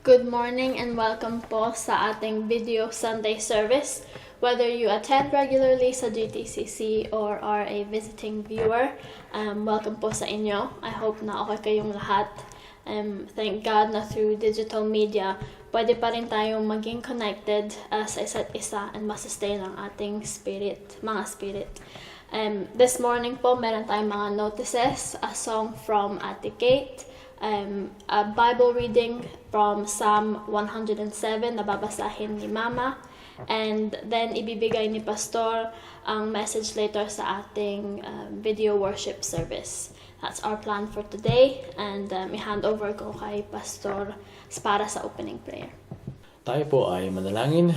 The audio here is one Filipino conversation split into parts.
Good morning and welcome po sa ating video Sunday service. Whether you attend regularly sa GTCC or are a visiting viewer, welcome po sa inyo. I hope na okay kayong lahat. Thank God na through digital media, pwede pa rin tayong maging connected sa isa't isa and masustain ang ating mga spirit. This morning po, meron tayong mga notices, a song from Ate Kate, a Bible reading from Psalm 107 na babasahin ni Mama, and then ibibigay ni Pastor ang message later sa ating video worship service. That's our plan for today, and i-hand over ko kay Pastor para sa opening prayer. Tayo po ay manalangin.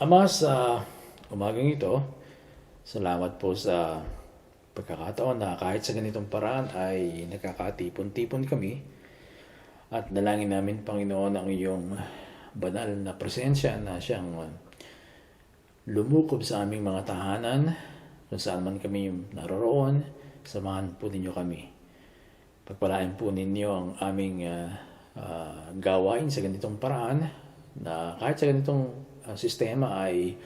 Ama, sa umagang ito, salamat po sa pagkakataon na kahit sa ganitong paraan ay nakakatipon-tipon kami at dalangin namin, Panginoon, ang iyong banal na presensya na siyang lumukob sa aming mga tahanan kung saan man kami naroroon. Samahan po ninyo kami. Pagpalain po ninyo ang aming gawain sa ganitong paraan na kahit sa ganitong sistema ay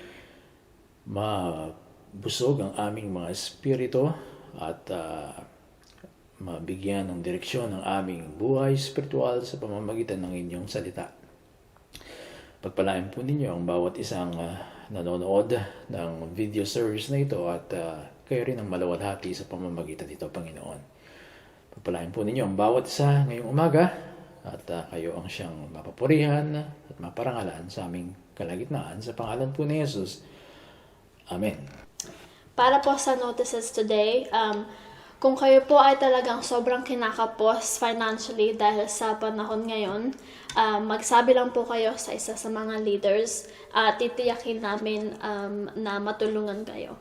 mabusog ang aming mga espiritu at mabigyan ng direksyon ng aming buhay spiritual sa pamamagitan ng inyong salita. Pagpalain po ninyo ang bawat isang nanonood ng video service na ito at kayo rin ang malawalhati sa pamamagitan nito, Panginoon. Pagpalain po ninyo ang bawat isa ngayong umaga at kayo ang siyang mapapurihan at maparangalan sa aming kalagitnaan sa pangalan po ni Jesus. Amen. Para po sa notices today, kung kayo po ay talagang sobrang kinakapos financially dahil sa panahon ngayon, magsabi lang po kayo sa isa sa mga leaders at titiyakin namin na matulungan kayo.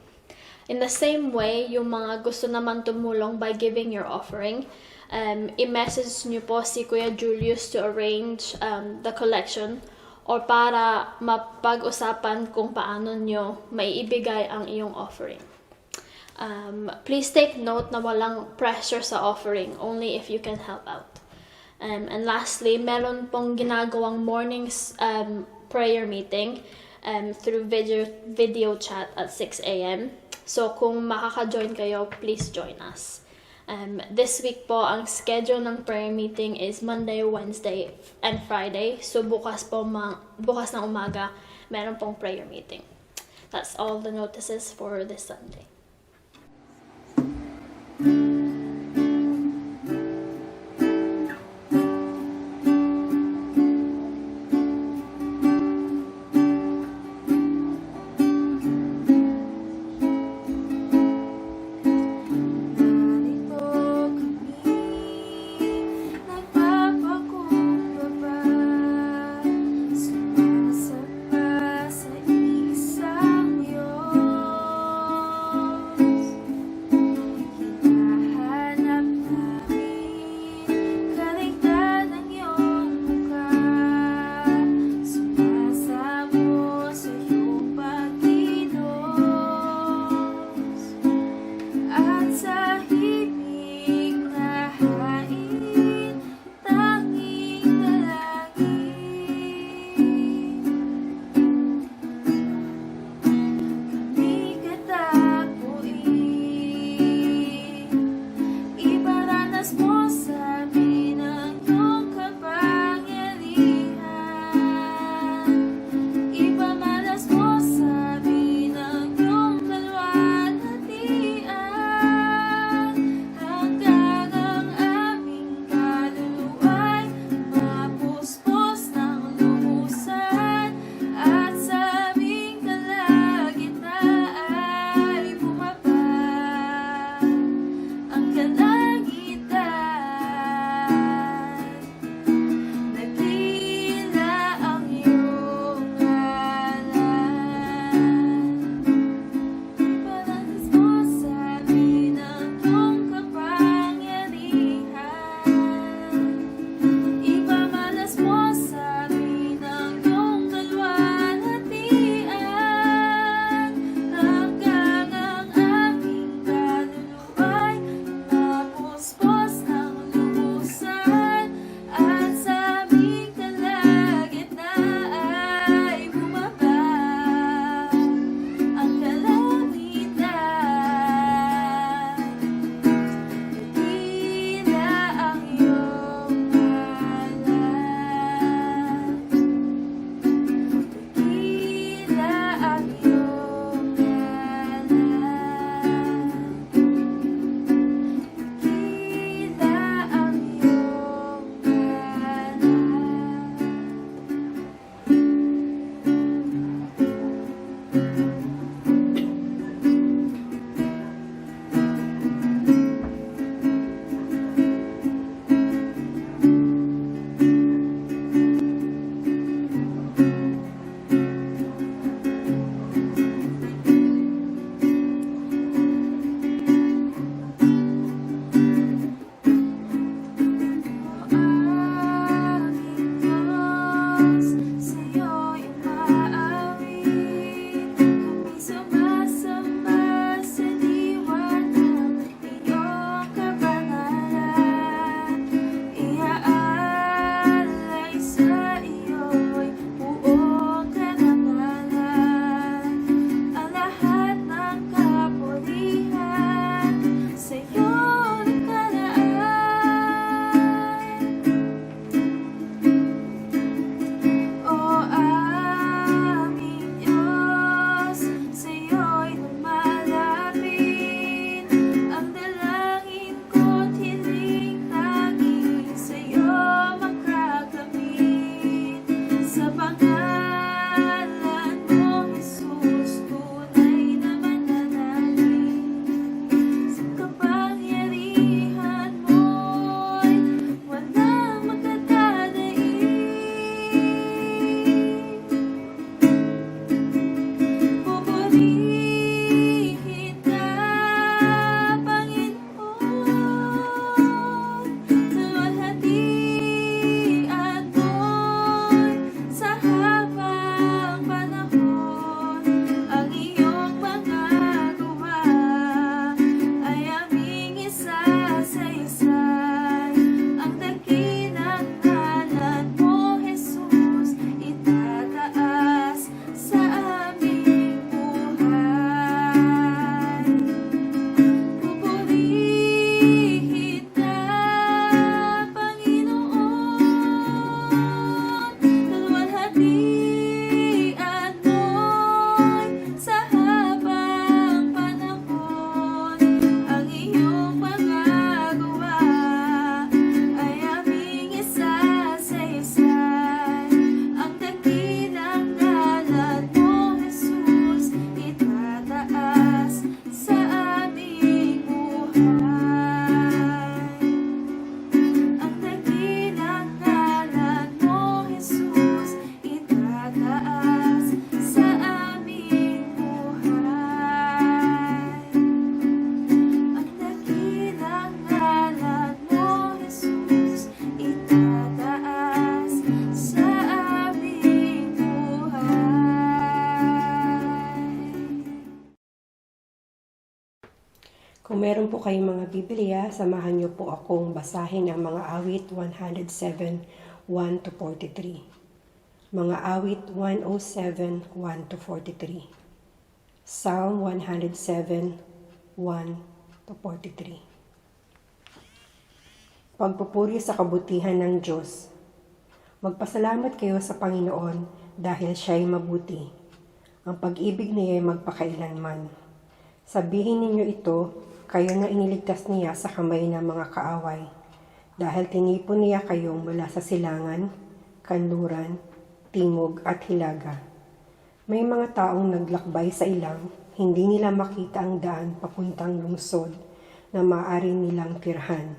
In the same way, yung mga gusto naman tumulong by giving your offering, i-message nyo po si Kuya Julius to arrange the collection or para mapag-usapan kung paano nyo maiibigay ang iyong offering. Please take note na walang pressure sa offering, only if you can help out. And lastly, meron pong ginagawang morning's prayer meeting through video chat at 6 a.m. So kung makaka-join kayo, please join us. This week po, ang schedule ng prayer meeting is Monday, Wednesday, and Friday. So bukas ng umaga, meron pong prayer meeting. That's all the notices for this Sunday. Kung meron po kayong mga Biblia, samahan niyo po akong basahin ang mga awit 107, 1 to 43. Mga awit 107, 1 to 43. Psalm 107, 1 to 43. Pagpupuri sa kabutihan ng Diyos. Magpasalamat kayo sa Panginoon dahil Siya'y mabuti. Ang pag-ibig niya ay magpakailanman. Sabihin ninyo ito, kayo na iniligtas niya sa kamay ng mga kaaway. Dahil tinipon niya kayo mula sa silangan, kanluran, timog at hilaga. May mga taong naglakbay sa ilang, hindi nila makita ang daan papuntang lungsod na maaari nilang tirhan.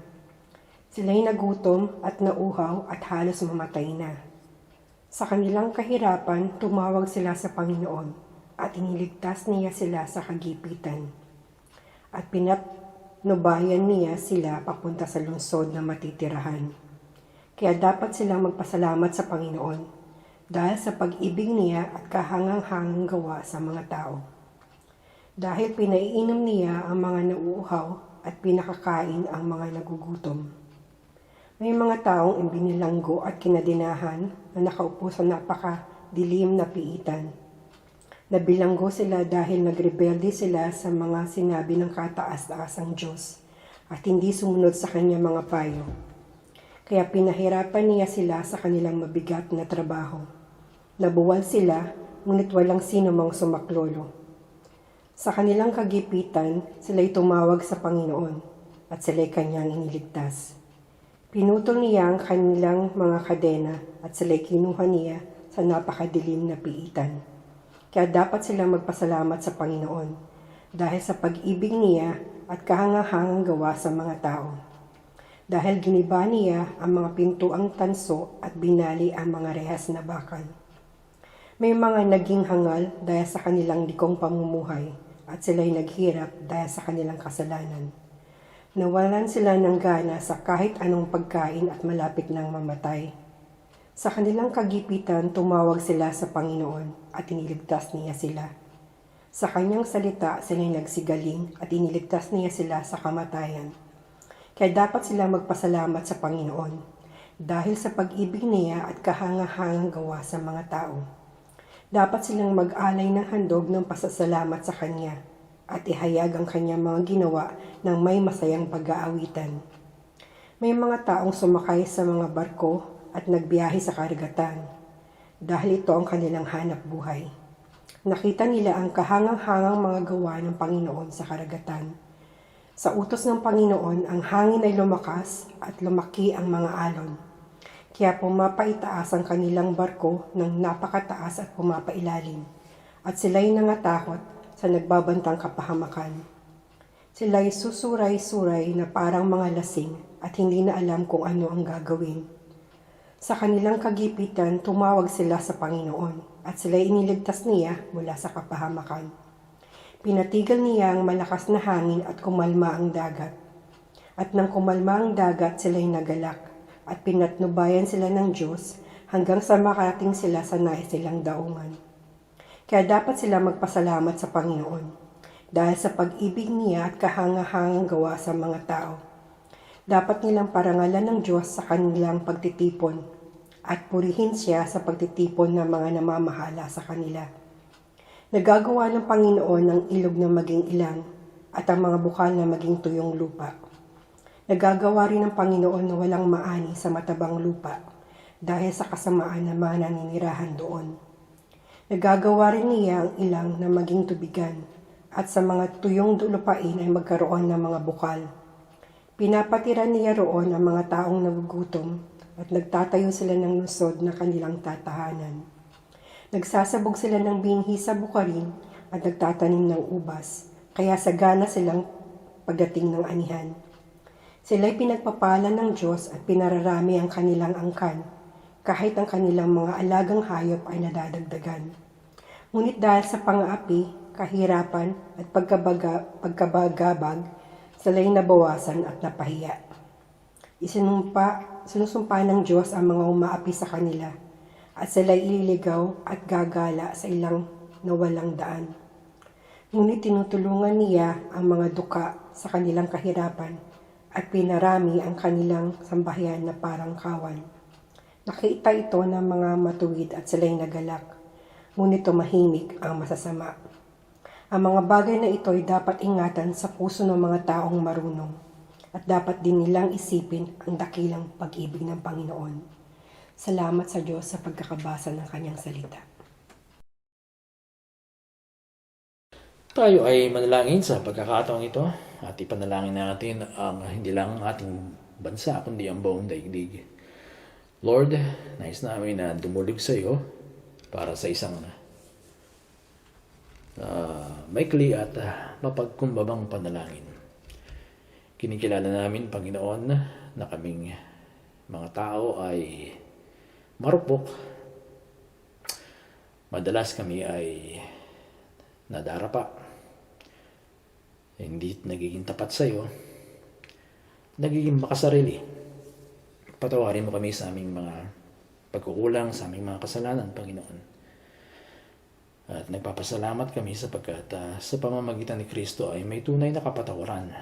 Sila'y nagutom at nauhaw at halos mamatay na. Sa kanilang kahirapan, tumawag sila sa Panginoon at iniligtas niya sila sa kagipitan. At pinatnubayan niya sila papunta sa lungsod na matitirahan. Kaya dapat silang magpasalamat sa Panginoon dahil sa pag-ibig niya at kahangang-hangang gawa sa mga tao. Dahil pinaiinom niya ang mga nauuhaw at pinakakain ang mga nagugutom. May mga taong ibinilanggo at kinadinahan na nakaupo sa napakadilim na piitan. Nabilanggo sila dahil nagrebelde sila sa mga sinabi ng kataas-taasang Diyos at hindi sumunod sa kanyang mga payo. Kaya pinahirapan niya sila sa kanilang mabigat na trabaho. Nabuwal sila, ngunit walang sino mang sumaklolo. Sa kanilang kagipitan, sila'y tumawag sa Panginoon at sila'y kanyang iniligtas. Pinutol niya ang kanilang mga kadena at sila'y kinuha niya sa napakadilim na piitan. Kaya dapat silang magpasalamat sa Panginoon dahil sa pag-ibig niya at kahangahangang gawa sa mga tao. Dahil giniba niya ang mga pintuang tanso at binali ang mga rehas na bakal. May mga naging hangal dahil sa kanilang likong pamumuhay at sila'y naghirap dahil sa kanilang kasalanan. Nawalan sila ng gana sa kahit anong pagkain at malapit nang mamatay. Sa kanilang kagipitan, tumawag sila sa Panginoon at iniligtas niya sila. Sa kanyang salita, sila'y nagsigaling at iniligtas niya sila sa kamatayan. Kaya dapat sila magpasalamat sa Panginoon dahil sa pag-ibig niya at kahangahangang gawa sa mga tao. Dapat silang mag-alay ng handog ng pasasalamat sa Kanya at ihayag ang kanyang mga ginawa ng may masayang pag-aawitan. May mga taong sumakay sa mga barko at nagbiyahe sa karagatan dahil ito ang kanilang hanap buhay. Nakita nila ang kahangang-hangang mga gawa ng Panginoon sa karagatan. Sa utos ng Panginoon, ang hangin ay lumakas at lumaki ang mga alon. Kaya pumapaitaas ang kanilang barko ng napakataas at pumapailalim. At sila'y nangatakot sa nagbabantang kapahamakan. Sila'y susuray-suray na parang mga lasing at hindi na alam kung ano ang gagawin. Sa kanilang kagipitan, tumawag sila sa Panginoon at sila'y iniligtas niya mula sa kapahamakan. Pinatigil niya ang malakas na hangin at kumalma ang dagat. At nang kumalma ang dagat, sila'y nagalak at pinatnubayan sila ng Diyos hanggang sa makarating sila sa nais silang daungan. Kaya dapat sila magpasalamat sa Panginoon dahil sa pag-ibig niya at kahangahangang gawa sa mga tao. Dapat nilang parangalan ng Diyos sa kanilang pagtitipon at purihin siya sa pagtitipon ng mga namamahala sa kanila. Nagagawa ng Panginoon ng ilog na maging ilang at ang mga bukal na maging tuyong lupa. Nagagawa rin ng Panginoon na walang maani sa matabang lupa dahil sa kasamaan ng mga naninirahan doon. Nagagawa rin niya ang ilang na maging tubigan at sa mga tuyong lupain ay magkaroon ng mga bukal. Pinapatiran niya roon ang mga taong nagugutom at nagtatayo sila ng lusod na kanilang tatahanan. Nagsasabog sila ng binhi sa bukarin at nagtatanim ng ubas, kaya sagana silang pagdating ng anihan. Sila'y pinagpapala ng Diyos at pinararami ang kanilang angkan, kahit ang kanilang mga alagang hayop ay nadadagdagan. Ngunit dahil sa pang-aapi, kahirapan at pagkabagabag, sila'y nabawasan at napahiya. Sinusumpa ng Diyos ang mga umaapi sa kanila, at sila'y ililigaw at gagala sa ilang nawalang daan. Ngunit tinutulungan niya ang mga duka sa kanilang kahirapan at pinarami ang kanilang sambahayan na parang kawan. Nakita ito ng mga matuwid at sila'y nagalak, ngunit tumahimik ang masasama. Ang mga bagay na ito ay dapat ingatan sa puso ng mga taong marunong at dapat din nilang isipin ang dakilang pag-ibig ng Panginoon. Salamat sa Diyos sa pagkakabasa ng kanyang salita. Tayo ay manalangin sa pagkakataong ito at ipanalangin natin ang hindi lang ang ating bansa kundi ang buong daigdig. Lord, nais namin na dumulog sa iyo para sa isang maikli at mapagkumbabang panalangin. Kinikilala namin, Panginoon, na kaming mga tao ay marupok. Madalas kami ay nadarapa. Hindi nagiging tapat sa iyo. Nagiging makasarili. Patawarin mo kami sa aming mga pagkukulang, sa aming mga kasalanan, Panginoon. At nagpapasalamat kami sapagkat sa pamamagitan ni Kristo ay may tunay na kapatawaran.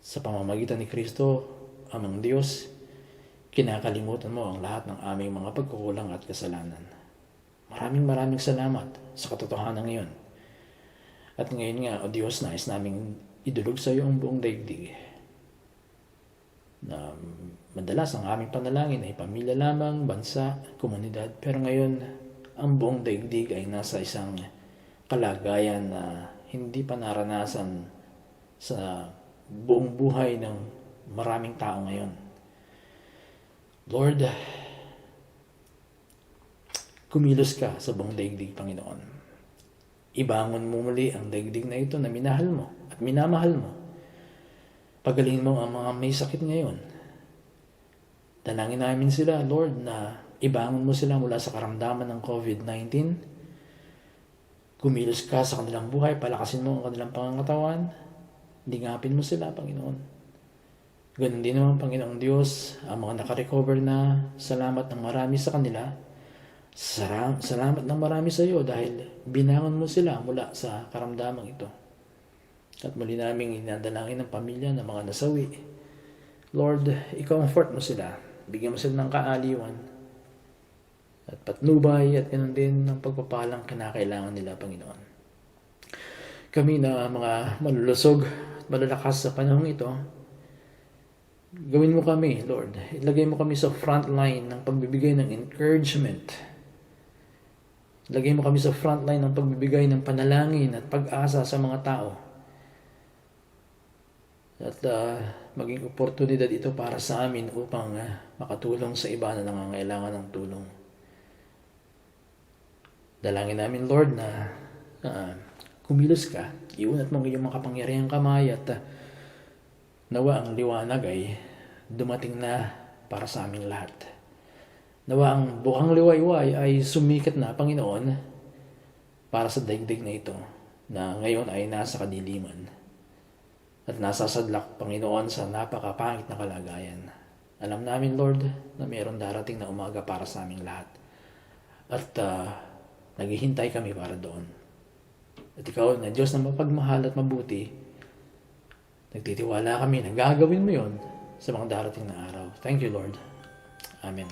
Sa pamamagitan ni Kristo, amang Diyos, kinakalimutan mo ang lahat ng aming mga pagkukulang at kasalanan. Maraming salamat sa katotohanan ngayon. At ngayon nga, O Diyos, nais naming idulog sa iyo ang buong daigdig. Na madalas ang aming panalangin ay pamilya lamang, bansa, komunidad. Pero ngayon, ang buong daigdig ay nasa isang kalagayan na hindi pa naranasan sa buong buhay ng maraming tao ngayon. Lord, kumilos ka sa buong daigdig, Panginoon. Ibangon mo muli ang daigdig na ito na minahal mo at minamahal mo. Pagalingin mo ang mga may sakit ngayon. Dalangin namin sila, Lord, na ibangon mo sila mula sa karamdaman ng COVID-19. Kumilos ka sa kanilang buhay, palakasin mo ang kanilang pangangatawan. Lingapin mo sila, Panginoon. Ganun din naman, Panginoong Diyos, ang mga nakarecover na, salamat ng marami sa kanila. Salamat ng marami sa iyo dahil binangon mo sila mula sa karamdamang ito. At muli naming inadalangin ng pamilya ng mga nasawi. Lord, i-comfort mo sila. Bigyan mo sila ng kaaliwan at patnubay at ganun din ng pagpapalang kinakailangan nila, Panginoon. Kami na mga malulusog at malalakas sa panahong ito, gawin mo kami, Lord. Ilagay mo kami sa front line ng pagbibigay ng encouragement. Lagay mo kami sa frontline ng pagbibigay ng panalangin at pag-asa sa mga tao. At maging oportunidad ito para sa amin upang makatulong sa iba na nangangailangan ng tulong. Dalangin namin, Lord, na kumilos ka, iunat mo ang iyong makapangyarihang kamay at nawa ang liwanag ay dumating na para sa aming lahat. Nawa ang bukang liwayway ay sumikat na, Panginoon, para sa daigdig na ito na ngayon ay nasa kadiliman at nasa sadlak, Panginoon, sa napakapangit na kalagayan. Alam namin, Lord, na mayroon darating na umaga para sa aming lahat at naghihintay kami para doon. At ikaw na Diyos na mapagmahal at mabuti, nagtitiwala kami na gagawin mo yon sa mga darating na araw. Thank you, Lord. Amen.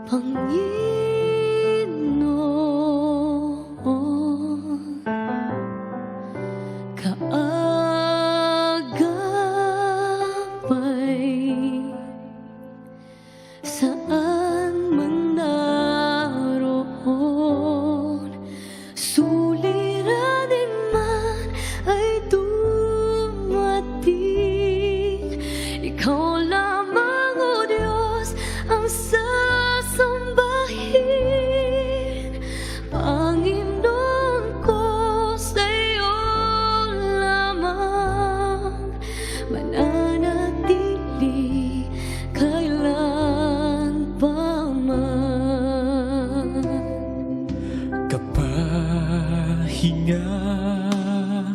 Panginoon, kaagapay, saan man naroon, suliranin man ay dumating, ikaw lamang, O Diyos, ang sasambahin. kahingahan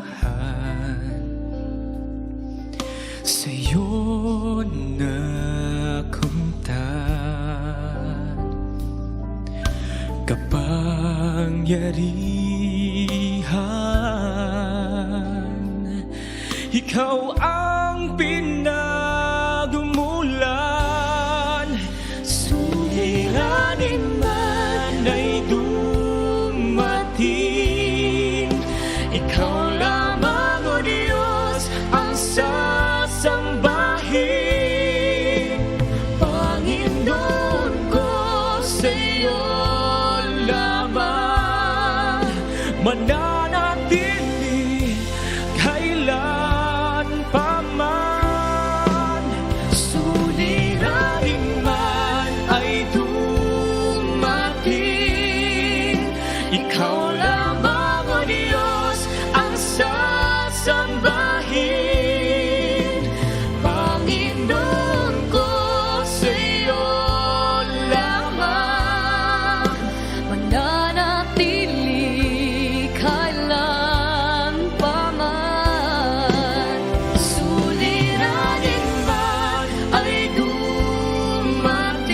sa'yo nakamtan. Kapangyarihan, ikaw ang pinagmulan. Suliranin man ay dumating, ikaw lamang, O Diyos, ang sasambahin. Panginoon ko, sa'yo lamang mananatili kailan pa man. Suliranin man ay dumating, ikaw lamang, O Diyos, ang sasambahin. Panginoon ko, sa'yo lamang mananatili kailan pa man. Suliranin man ay dumating,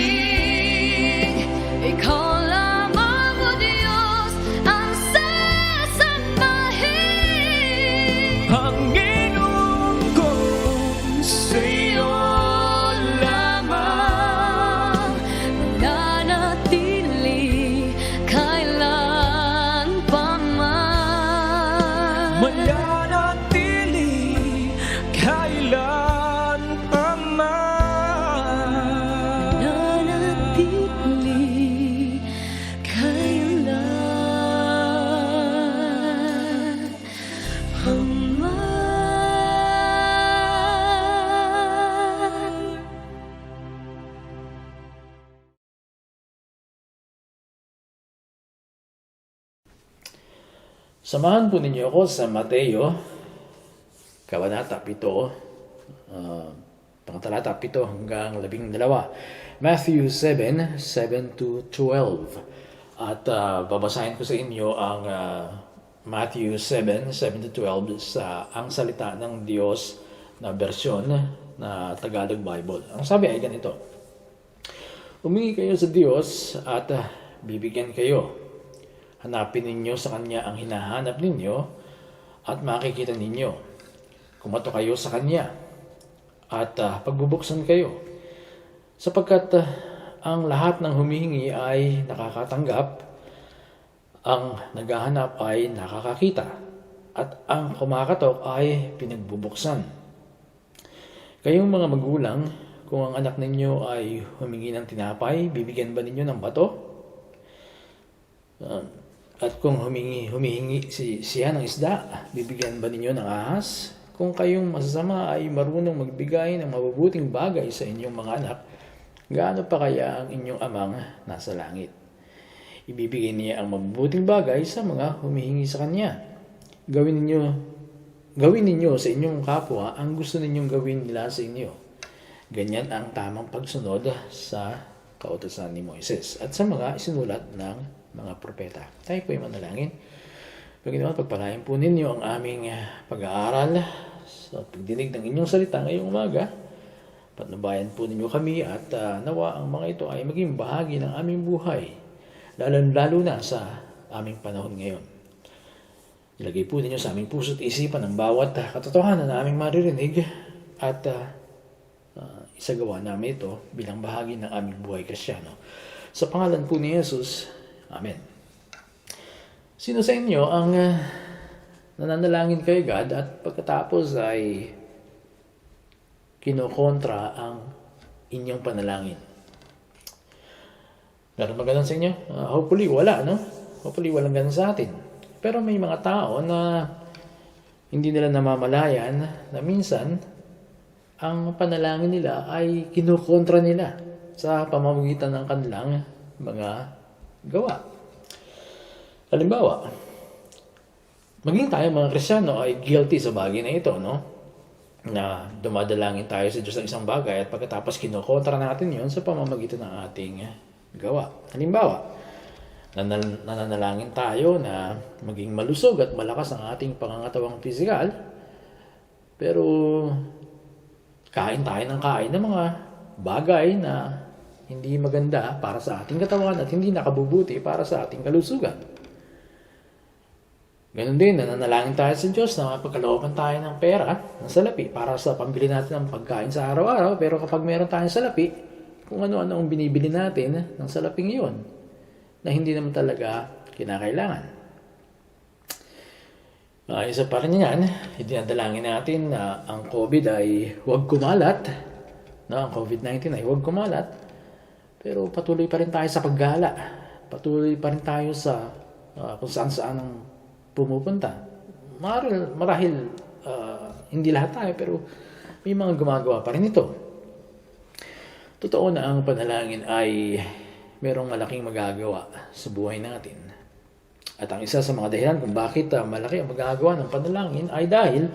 ikaw lamang, O Diyos, ang sasambahin. Panginoon ko, sa'yo lamang mananatili kailan pa man. Mananatili kailan pa man. Mananatili kailan pa man. Samahan po ninyo ako sa Mateo, Kabanata 7, pangatalata 7 hanggang 12. Matthew 7:7-12. At babasahin ko sa inyo ang Matthew 7:7-12 sa ang salita ng Diyos na bersyon na Tagalog Bible. Ang sabi ay ganito: Humingi kayo sa Diyos at bibigyan kayo. Hanapin ninyo sa Kanya ang hinahanap ninyo at makikita ninyo. Kumato kayo sa Kanya at pagbubuksan kayo. Sapagkat ang lahat ng humihingi ay nakakatanggap, ang naghahanap ay nakakakita, at ang kumakatok ay pinagbubuksan. Kayong mga magulang, kung ang anak ninyo ay humingi ng tinapay, bibigyan ba ninyo ng bato? At kung humihingi siya ng isda, bibigyan ba ninyo ng ahas? Kung kayong masasama ay marunong magbigay ng mabubuting bagay sa inyong mga anak, gaano pa kaya ang inyong amang nasa langit? Ibibigay niya ang mabubuting bagay sa mga humihingi sa Kanya. Gawin ninyo sa inyong kapwa ang gusto ninyong gawin nila sa inyo. Ganyan ang tamang pagsunod sa kautusan ni Moises at sa mga isinulat ng mga propeta. Tayo po ay manalangin. Panginoon, pagpalain po ninyo ang aming pag-aaral sa pagdinig ng inyong salita ngayong umaga. Patnubayan po ninyo kami at nawa ang mga ito ay maging bahagi ng aming buhay, lalo na sa aming panahon ngayon. Ilagay po ninyo sa aming puso't isipan ang bawat katotohanan na aming maririnig at isagawa namin ito bilang bahagi ng aming buhay Kristiyano. Sa pangalan po ni Jesus, Amen. Sino sa inyo ang nananalangin kay God at pagkatapos ay kinokontra ang inyong panalangin? Meron ba ganun sa inyo? Hopefully wala, no? Hopefully walang ganun sa atin. Pero may mga tao na hindi nila namamalayan na minsan ang panalangin nila ay kinokontra nila sa pamamagitan ng kanilang mga gawa. Halimbawa, maging tayo mga Kristiyano ay guilty sa bagay na ito, no? Na dumadalangin tayo sa Diyos ng isang bagay at pagkatapos kinokontra natin yon sa pamamagitan ng ating gawa. Halimbawa, Nananalangin tayo na maging malusog at malakas ang ating pangangatawang pisikal. Pero kain tayo ng kain ng mga bagay na hindi maganda para sa ating katawan at hindi nakabubuti para sa ating kalusugan. Ganon din, nananalangin tayo sa Diyos na pagkalooban tayo ng pera, ng salapi, para sa pambili natin ng pagkain sa araw-araw. Pero kapag meron tayong salapi, kung ano-ano ang binibili natin ng salaping iyon, na hindi naman talaga kinakailangan. Isa pa rin yan, idinadalangin natin na ang COVID ay huwag kumalat. Ang COVID-19 ay huwag kumalat. Pero patuloy pa rin tayo sa paggala. Patuloy pa rin tayo sa kung saan-saan ang pumupunta. Marahil hindi lahat tayo, pero may mga gumagawa pa rin ito. Totoo na ang panalangin ay merong malaking magagawa sa buhay natin. At ang isa sa mga dahilan kung bakit malaki ang magagawa ng panalangin ay dahil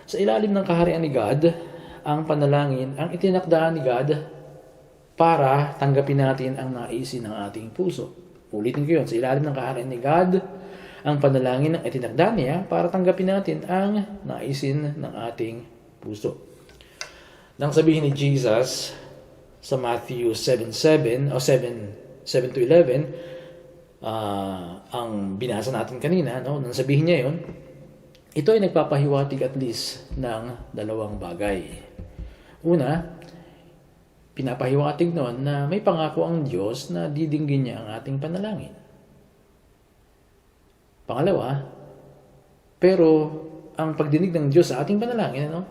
sa ilalim ng kaharian ni God, ang panalangin ang itinakda ni God para tanggapin natin ang naisin ng ating puso. Ulitin ko yun, sa ilalim ng kaharian ni God, ang panalangin ang itinakda niya para tanggapin natin ang naisin ng ating puso. Nang sabihin ni Jesus sa Matthew 7:7 o 7:7-11, ang binasa natin kanina, no? Nang sabihin niya yon, ito ay nagpapahiwatig at least ng dalawang bagay. Una, pinapahiwatig noon na may pangako ang Diyos na didinggin niya ang ating panalangin. Pangalawa, pero ang pagdinig ng Diyos sa ating panalangin,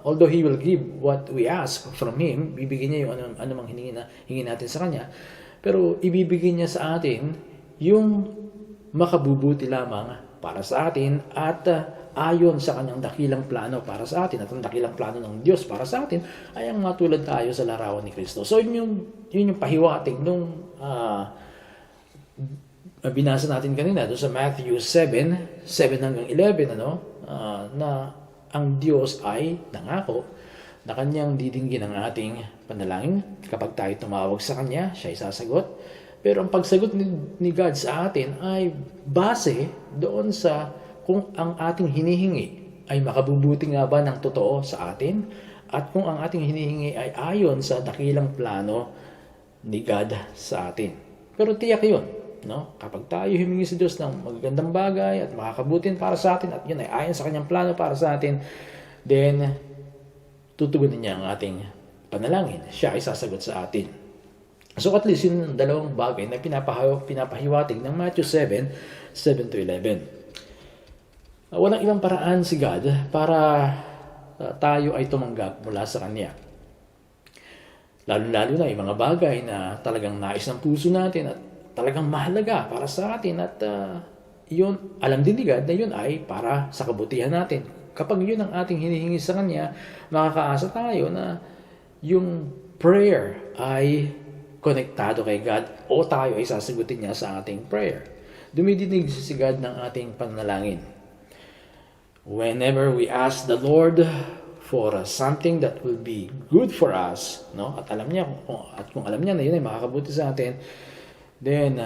although He will give what we ask from Him, bibigyan niya yung anumang hingi natin sa Kanya, pero ibibigay niya sa atin yung makabubuti lamang para sa atin at ayon sa Kanyang dakilang plano para sa atin. At ang dakilang plano ng Diyos para sa atin ay ang matulad tayo sa larawan ni Kristo. So yun yung pahiwatig nung binasa natin kanina doon sa Matthew 7:7-11, na ang Diyos ay nangako na Kanyang didinggin ang ating panalangin. Kapag tayo tumawag sa Kanya, siya ay sasagot. Pero ang pagsagot ni God sa atin ay base doon sa kung ang ating hinihingi ay makabubuti nga ba ng totoo sa atin at kung ang ating hinihingi ay ayon sa dakilang plano ni God sa atin. Pero tiyak yun. Kapag tayo humingi sa Diyos ng magagandang bagay at makakabutin para sa atin at yun ay ayon sa Kanyang plano para sa atin, then tutugunin niya ang ating panalangin. Siya ay sasagot sa atin. So at least yun ang dalawang bagay na pinapahiwatig ng Matthew 7:7-11. Walang ibang paraan si God para tayo ay tumanggap mula sa Kanya. Lalo-lalo na yung mga bagay na talagang nais ng puso natin at talagang mahalaga para sa atin at yun, alam din ni God na yun ay para sa kabutihan natin. Kapag yun ang ating hinihingi sa Kanya, makakaasa tayo na yung prayer ay konektado kay God o tayo ay sasagutin niya sa ating prayer. Dumidinig si God ng ating panalangin. Whenever we ask the Lord for something that will be good for us, at alam niya, at kung alam niya na yun ay makakabuti sa atin, then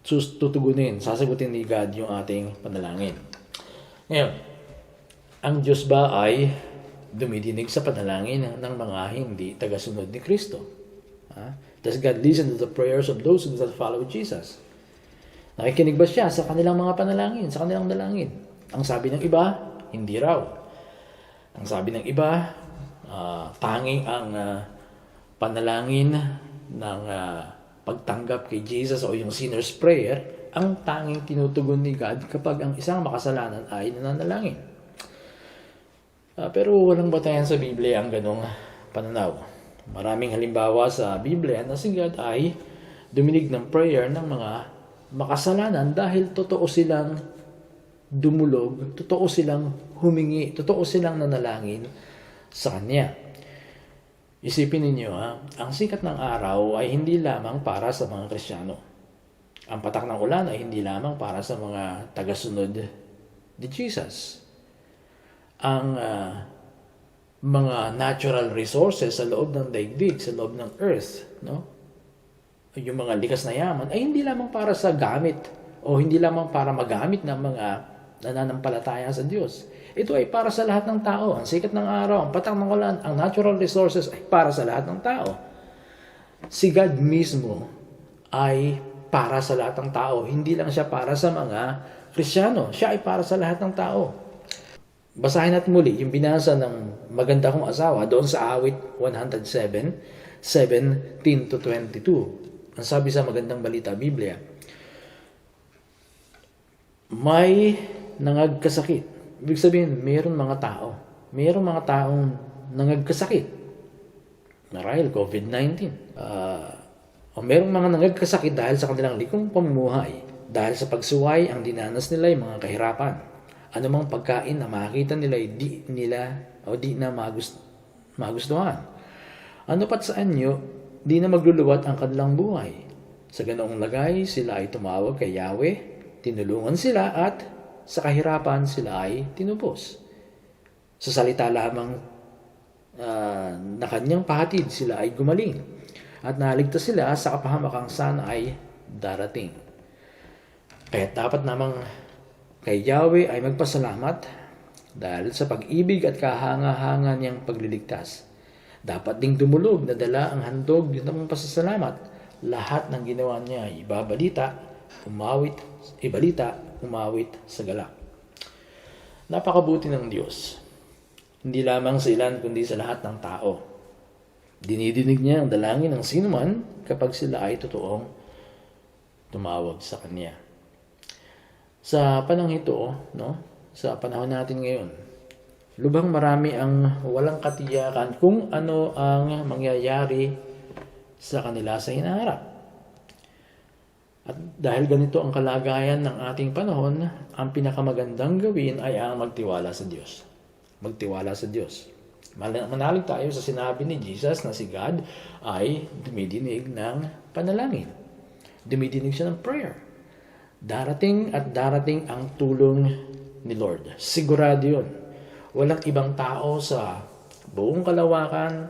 tutugunin, sasagutin ni God yung ating panalangin. Ngayon, ang Diyos ba ay dumidinig sa panalangin ng mga hindi tagasunod ni Kristo? Does God listen to the prayers of those who do not follow Jesus? Nakikinig ba siya sa kanilang mga panalangin, sa kanilang dalangin? Ang sabi ng iba, hindi raw. Ang sabi ng iba, tanging ang panalangin ng pagtanggap kay Jesus o yung sinner's prayer, ang tanging tinutugon ni God kapag ang isang makasalanan ay nananalangin. Pero walang batayan sa Biblia ang ganong pananaw. Maraming halimbawa sa Biblia na si God ay duminig ng prayer ng mga makasalanan dahil totoo silang dumulog, totoo silang humingi, totoo silang nanalangin sa Kanya. Isipin ninyo, ang sikat ng araw ay hindi lamang para sa mga Kristiyano. Ang patak ng ulan ay hindi lamang para sa mga tagasunod ni Jesus. Ang mga natural resources sa loob ng daigdig, sa loob ng earth, yung mga likas na yaman ay hindi lamang para sa gamit o hindi lamang para magamit ng mga nananampalataya sa Diyos. Ito ay para sa lahat ng tao. Ang sikat ng araw, ang patang ng ulan, ang natural resources ay para sa lahat ng tao. Si God mismo ay para sa lahat ng tao. Hindi lang siya para sa mga Kristiyano. Siya ay para sa lahat ng tao. Basahin natin muli yung binasa ng maganda kong asawa doon sa awit 107, 17 to 22. Ang sabi sa magandang balita, Biblia, may nangagkasakit. Ibig sabihin, mayroon mga tao. Mayroon mga taong nangagkasakit. Marahil COVID-19. O mayroong mga nangagkasakit dahil sa kanilang likong pamumuhay. Dahil sa pagsuway, ang dinanas nila ay mga kahirapan. Anumang pagkain na makita nila ay di na magustuhan. Ano pat sa anyo, di na magluluwat ang kanilang buhay. Sa ganoong lagay, sila ay tumawag kay Yahweh, tinulungan sila at sa kahirapan sila ay tinupos. Sa salita lamang na kanyang pahatid, sila ay gumaling at naligtas sila sa kapahamakang sana ay darating. Kaya dapat namang kay Yahweh ay magpasalamat dahil sa pag-ibig at kahanga-hanga niyang pagliligtas. Dapat ding dumulog na dala ang handog ng pasasalamat. Lahat ng ginawa niya ay umawit sa galak. Napakabuti ng Diyos. Hindi lamang sa ilan kundi sa lahat ng tao. Dinidinig niya ang dalangin ng sinuman kapag sila ay totoong tumawag sa Kanya. Sa panahon ito, sa panahon natin ngayon, lubhang marami ang walang katiyakan kung ano ang mangyayari sa kanila sa hinaharap. At dahil ganito ang kalagayan ng ating panahon, ang pinakamagandang gawin ay ang magtiwala sa Diyos. Magtiwala sa Diyos. Manalig tayo sa sinabi ni Jesus na si God ay dumidinig ng panalangin. Dumidinig siya ng prayer. Darating at darating ang tulong ni Lord. Sigurado yun. Walang ibang tao sa buong kalawakan,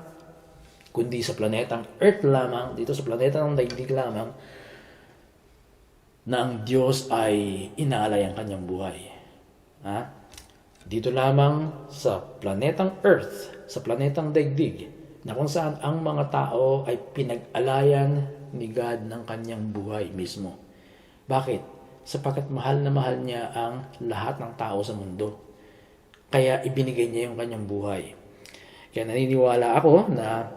kundi sa planetang Earth lamang, dito sa planeta ng daigdig lamang, na ang Diyos ay inaalay ang kanyang buhay. Dito lamang sa planetang Earth, sa planetang daigdig, na kung saan ang mga tao ay pinag-alayan ni God ng kanyang buhay mismo. Bakit? Sapagkat mahal na mahal niya ang lahat ng tao sa mundo. Kaya ibinigay niya yung kanyang buhay. Kaya naniniwala ako na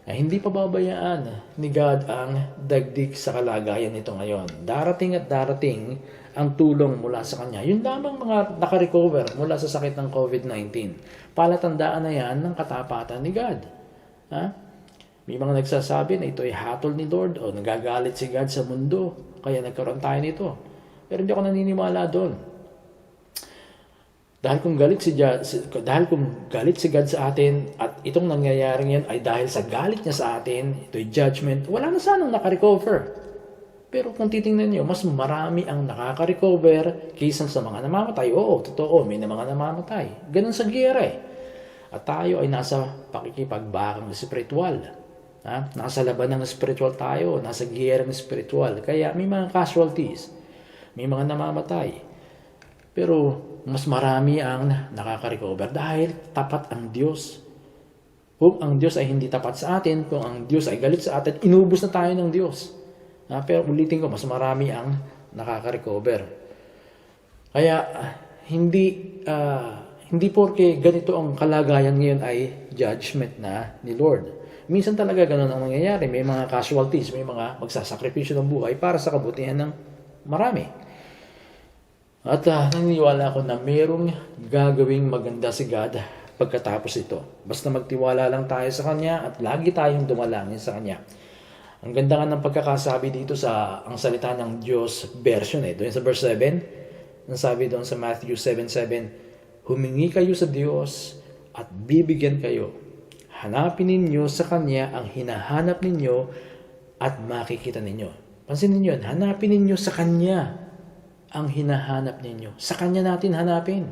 hindi pababayaan ni God ang daigdig sa kalagayan nito ngayon. Darating at darating ang tulong mula sa Kanya. Yun lamang mga nakarecover mula sa sakit ng COVID-19. Palatandaan na yan ng katapatan ni God. May mga nagsasabi na ito ay hatol ni Lord o nagagalit si God sa mundo. Kaya nagkaroon tayo nito. Pero hindi ako naniniwala doon. Dahil kung galit si God sa atin at itong nangyayaring yan ay dahil sa galit niya sa atin, ito'y judgment, wala na sanang nakarecover. Pero kung titingnan niyo, mas marami ang nakaka-recover kaysa sa mga namamatay. Oo, totoo, may mga namamatay. Ganun sa giyera eh. At tayo ay nasa pakikipagbakang spiritual. Nasa laban ng spiritual tayo, nasa giyera ng spiritual. Kaya may mga casualties, may mga namamatay. Pero mas marami ang nakaka-recover dahil tapat ang Diyos. Kung ang Diyos ay hindi tapat sa atin, kung ang Diyos ay galit sa atin, inubos na tayo ng Diyos. Pero ulitin ko, mas marami ang nakaka-recover. Kaya hindi porke ganito ang kalagayan ngayon ay judgment na ni Lord. Minsan talaga ganun ang nangyayari. May mga casualties, may mga magsasakripisyo ng buhay para sa kabutihan ng marami. At naniniwala ako na mayroong gagawing maganda si God pagkatapos ito. Basta magtiwala lang tayo sa Kanya at lagi tayong dumalangin sa Kanya. Ang ganda nga ng pagkakasabi dito sa ang salita ng Diyos version doon sa verse 7. Ang sabi doon sa Matthew 7:7, humingi kayo sa Diyos at bibigyan kayo. Hanapin ninyo sa Kanya ang hinahanap ninyo at makikita ninyo. Pansinin niyo, hanapin ninyo sa Kanya ang hinahanap ninyo. Sa Kanya natin hanapin.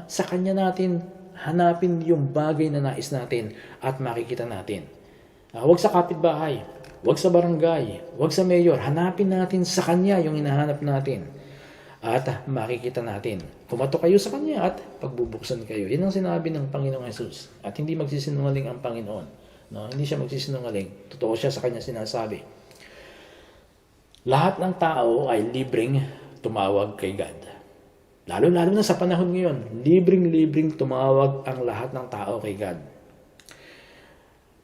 Sa Kanya natin hanapin yung bagay na nais natin at makikita natin. Huwag sa kapitbahay. Huwag sa barangay, huwag sa mayor. Hanapin natin sa Kanya yung hinahanap natin. At makikita natin. Kumato kayo sa Kanya at pagbubuksan kayo. Yan ang sinabi ng Panginoong Jesus. At hindi magsisinungaling ang Panginoon. No? Hindi siya magsisinungaling. Totoo siya sa Kanya sinasabi. Lahat ng tao ay libreng tumawag kay God. Lalo-lalo na sa panahon ngayon, libreng tumawag ang lahat ng tao kay God.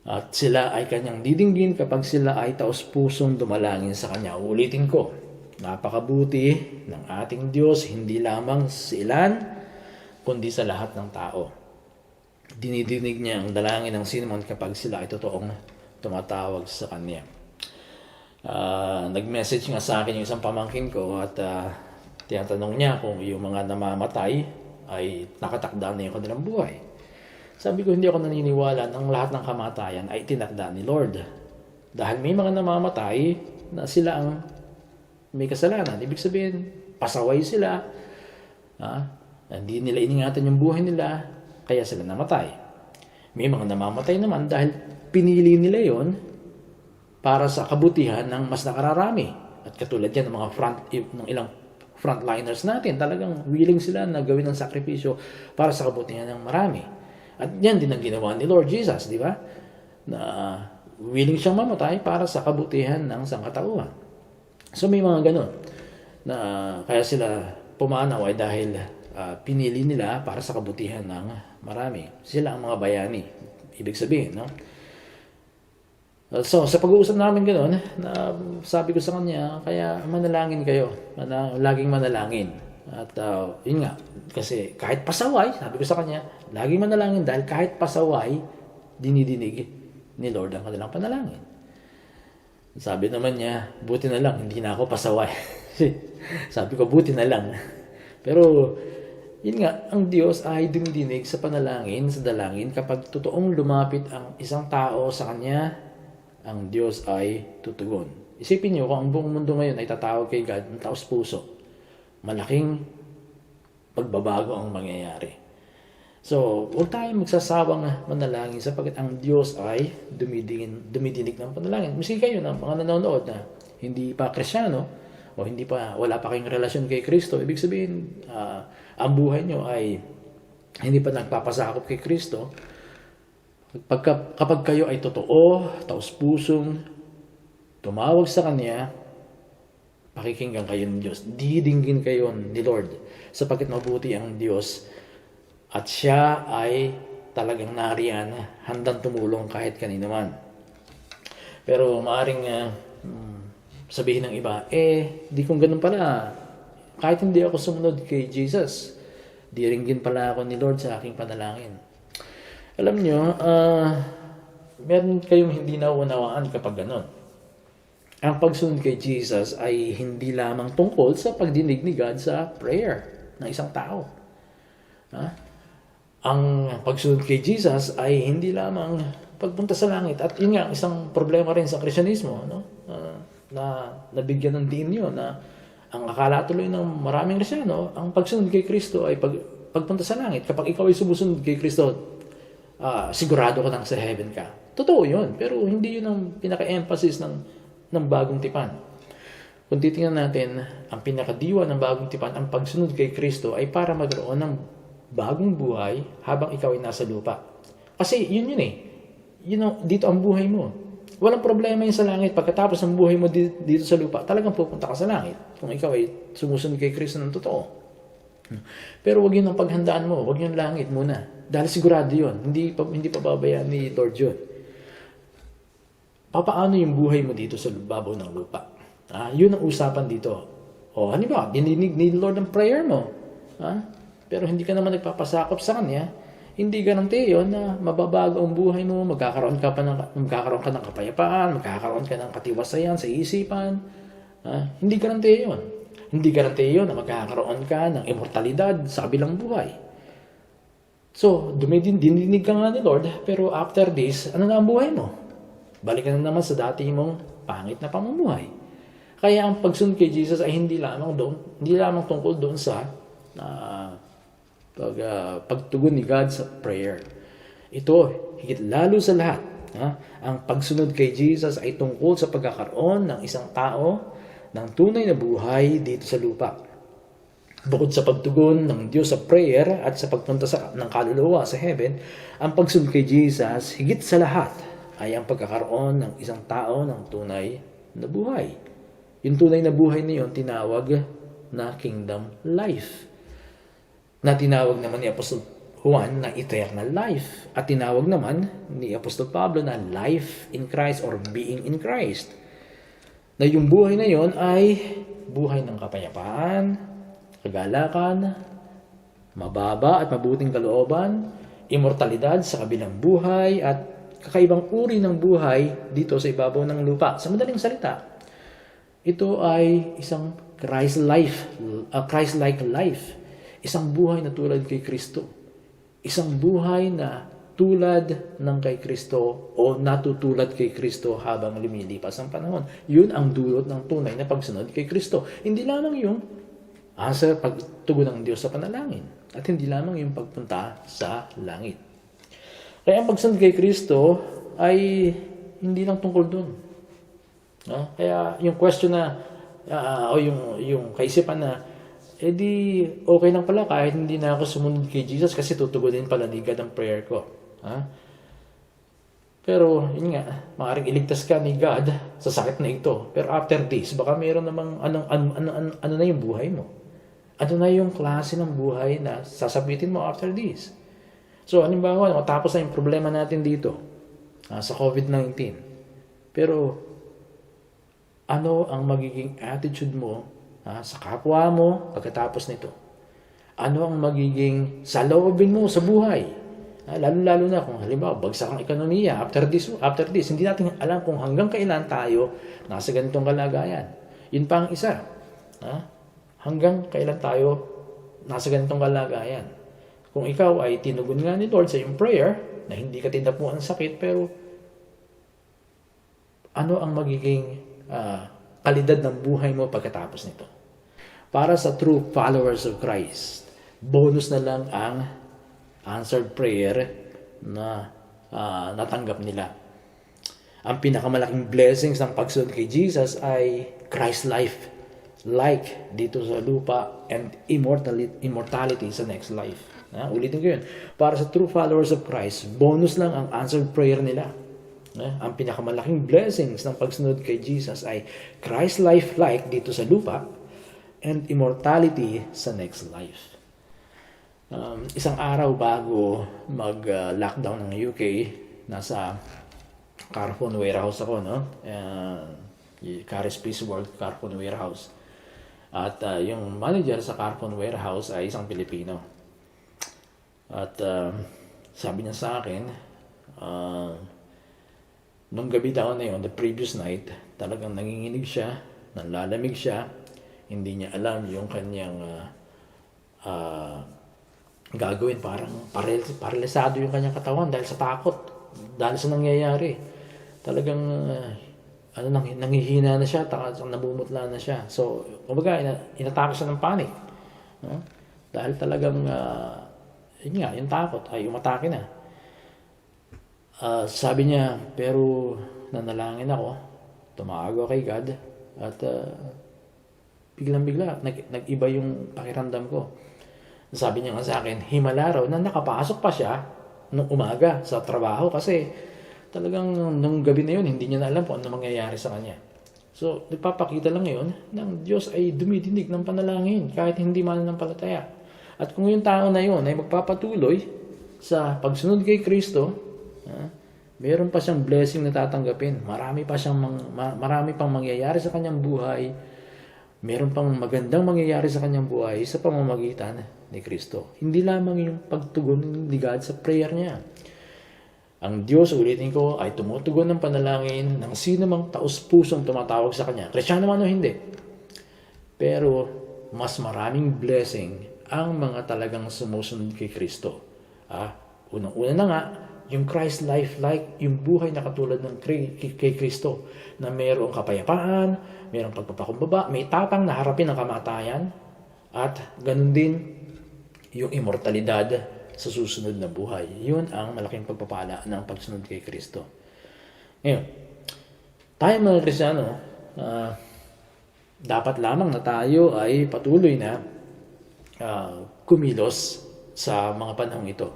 At sila ay Kanyang didinggin kapag sila ay taos-pusong dumalangin sa Kanya. Ulitin ko, napakabuti ng ating Diyos, hindi lamang sa ilan, kundi sa lahat ng tao. Dinidinig niya ang dalangin ng sinuman kapag sila ay totoong tumatawag sa Kanya. Nag-message nga sa akin yung isang pamangkin ko at tinatanong niya kung yung mga namamatay ay nakatakda na yung kanilang buhay. Sabi ko, hindi ako naniniwala ng lahat ng kamatayan ay tinakda ni Lord. Dahil may mga namamatay na sila ang may kasalanan. Ibig sabihin, pasaway sila. Hindi nila iningatan yung buhay nila, kaya sila namatay. May mga namamatay naman dahil pinili nila yon para sa kabutihan ng mas nakararami. At katulad yan ng mga ng ilang frontliners natin, talagang willing sila na gawin ng sakripisyo para sa kabutihan ng marami. At yan din ang ginawa ni Lord Jesus, di ba? Na willing siyang mamatay para sa kabutihan ng sangkatauhan. So may mga ganun na kaya sila pumanaw ay dahil pinili nila para sa kabutihan ng marami. Sila ang mga bayani, ibig sabihin, no? So sa pag-uusap namin ganun, na sabi ko sa kanya, kaya manalangin kayo, laging manalangin. At yun nga, kasi kahit pasaway, sabi ko sa kanya, laging manalangin dahil kahit pasaway, dinidinig ni Lord ang kanilang panalangin. Sabi naman niya, buti na lang, hindi na ako pasaway. Sabi ko, buti na lang. Pero, yun nga, ang Diyos ay dumidinig sa panalangin, sa dalangin, kapag totoong lumapit ang isang tao sa Kanya, ang Diyos ay tutugon. Isipin niyo, kung ang buong mundo ngayon ay tatawag kay God ng taos puso, malaking pagbabago ang mangyayari. So, huwag tayong magsasawang manalangin sapagkat ang Diyos ay dumidinig ng panalangin. Miski kayo ng mga nanonood na hindi pa Kristyano o wala pa kayong relasyon kay Kristo, ibig sabihin, ang buhay nyo ay hindi pa nagpapasakop kay Kristo. Kapag kayo ay totoo, taos-pusong tumawag sa Kanya, pakikinggan kayo ng Diyos. Didinggin kayo ni Lord sapagkat mabuti ang Diyos at Siya ay talagang nariyan, handang tumulong kahit kanino man. Pero maaring sabihin ng iba, di kung ganun pala, kahit hindi ako sumunod kay Jesus, diringgin pala ako ni Lord sa aking panalangin. Alam nyo, meron kayong hindi nauunawaan kapag ganun. Ang pagsunod kay Jesus ay hindi lamang tungkol sa pagdinig ni God sa prayer ng isang tao. Ang pagsunod kay Jesus ay hindi lamang pagpunta sa langit. At yun nga, isang problema rin sa Krisyanismo, no? Na nabigyan ng din yun, na ang akala tuloy ng maraming Krisyano, ang pagsunod kay Kristo ay pagpunta sa langit. Kapag ikaw ay sumusunod kay Kristo, sigurado ka nang sa heaven ka. Totoo yun, pero hindi yun ang pinaka-emphasis ng bagong tipan. Kung titingnan natin, ang pinakadiwa ng bagong tipan, ang pagsunod kay Kristo ay para magkaroon ng bagong buhay habang ikaw ay nasa lupa. Kasi yun eh. Dito ang buhay mo. Walang problema yun sa langit. Pagkatapos ng buhay mo dito sa lupa, talagang pupunta ka sa langit. Kung ikaw ay sumusunod kay Kristo ng totoo. Pero wag yun ang paghandaan mo. Wag yun langit muna. Dahil sigurado yun. Hindi pa babayaan ni Lord yun. Papaano yung buhay mo dito sa babaw ng lupa? Yun ang usapan dito. O, ba? Dininig ni Lord ang prayer mo. Pero hindi ka naman nagpapasakop sa Kanya. Hindi garanti yun na mababago ang buhay mo, magkakaroon ka ng kapayapaan, magkakaroon ka ng katiwasayan sa isipan. Hindi garanti yun. Hindi garanti yun na magkakaroon ka ng immortalidad sa kabilang buhay. So, dininig ka nga ni Lord, pero after this, ano na ang buhay mo? Balik ka na naman sa dati mong pangit na pamumuhay. Kaya ang pagsunod kay Jesus ay hindi lamang tungkol doon sa pagtugon ni God sa prayer. Ito, higit lalo sa lahat, Ang pagsunod kay Jesus ay tungkol sa pagkakaroon ng isang tao ng tunay na buhay dito sa lupa. Bukod sa pagtugon ng Diyos sa prayer at sa pagpunta ng kaluluwa sa heaven, ang pagsunod kay Jesus, higit sa lahat, ay ang pagkakaroon ng isang tao ng tunay na buhay. Yung tunay na buhay na yun, tinawag na kingdom life. Na tinawag naman ni Apostol Juan na eternal life. At tinawag naman ni Apostol Pablo na life in Christ or being in Christ. Na yung buhay na yon ay buhay ng kapayapaan, kagalakan, mababa at mabuting kalooban, immortalidad sa kabilang buhay at kakaibang uri ng buhay dito sa ibabaw ng lupa. Sa madaling salita, ito ay isang Christ-like life. Isang buhay na tulad kay Kristo. Isang buhay na tulad ng kay Kristo o natutulad kay Kristo habang lumilipas ang panahon. Yun ang dulot ng tunay na pagsunod kay Kristo. Hindi lamang yung sa pagtugon ng Diyos sa panalangin at hindi lamang yung pagpunta sa langit. Kaya ang pagsunod kay Kristo ay hindi lang tungkol dun. Kaya yung question na o yung kaisipan na di okay lang pala kahit hindi na ako sumunod kay Jesus kasi tutugunin pala ni God ang prayer ko. Pero yun nga, maaaring iligtas ka ni God sa sakit na ito. Pero after this, baka mayroon namang ano na yung buhay mo. Ano na yung klase ng buhay na sasabitin mo after this? So, halimbawa, matapos na yung problema natin dito sa COVID-19. Pero, ano ang magiging attitude mo sa kapwa mo pagkatapos nito? Ano ang magiging saloobin mo sa buhay? Lalo-lalo na kung halimbawa, bagsak ang ekonomiya after this, hindi natin alam kung hanggang kailan tayo nasa ganitong kalagayan. Yun pa ang isa. Hanggang kailan tayo nasa ganitong kalagayan. Kung ikaw ay tinugon nga ni Lord sa iyong prayer, na hindi ka tinapuan ng sakit, pero ano ang magiging kalidad ng buhay mo pagkatapos nito? Para sa true followers of Christ, bonus na lang ang answered prayer na natanggap nila. Ang pinakamalaking blessings ng pagsunod kay Jesus ay Christ life, like dito sa lupa, and immortality sa next life. Ulitin ko yun. Para sa true followers of Christ, bonus lang ang answered prayer nila. Ang pinakamalaking blessings ng pagsunod kay Jesus ay Christ life like dito sa lupa and immortality sa next life. Isang araw bago mag-lockdown ng UK, nasa Carphone Warehouse ako, Caris Peace World Carphone Warehouse. At yung manager sa Carphone Warehouse ay isang Pilipino. At sabi niya sa akin, nung gabi daw na yun, the previous night, talagang nanginginig siya, nanlalamig siya, hindi niya alam yung kanyang gagawin, parang paralisado yung kanyang katawan dahil sa takot, dahil sa nangyayari. Talagang nanghihina na siya, namumutla na siya. So, kumbaga, inatake siya ng panic. Dahil talagang, yun nga, yung takot ay umatake na. Sabi niya, pero nanalangin ako, tumawag ako kay God, at biglang-bigla, nag-iba yung pakiramdam ko. Sabi niya nga sa akin, himala raw na nakapasok pa siya nung umaga sa trabaho kasi talagang nung gabi na yun, hindi niya na alam kung ano mangyayari sa kanya. So, nagpapakita lang ngayon ng Diyos ay dumidinig ng panalangin kahit hindi mananampalataya. At kung yung tao na yun ay magpapatuloy sa pagsunod kay Kristo, meron pa siyang blessing na tatanggapin. Marami pang mangyayari sa kanyang buhay. Meron pang magandang mangyayari sa kanyang buhay sa pamamagitan ni Kristo. Hindi lamang yung pagtugon ni God sa prayer niya. Ang Diyos, ulitin ko, ay tumutugon ng panalangin ng sino mang taos-pusong tumatawag sa Kanya. Kristyano man o hindi. Pero mas maraming blessing ang mga talagang sumusunod kay Kristo. Unang-una na nga, yung Christ life like, yung buhay na katulad ng kay Kristo, na mayroong kapayapaan, mayroong pagpapakumbaba, may tapang na harapin ang kamatayan, at ganun din yung immortalidad sa susunod na buhay. Yun ang malaking pagpapala ng pagsunod kay Kristo. Ngayon, tayo mga Kristiyano, dapat lamang na tayo ay patuloy na kumilos sa mga panahong ito.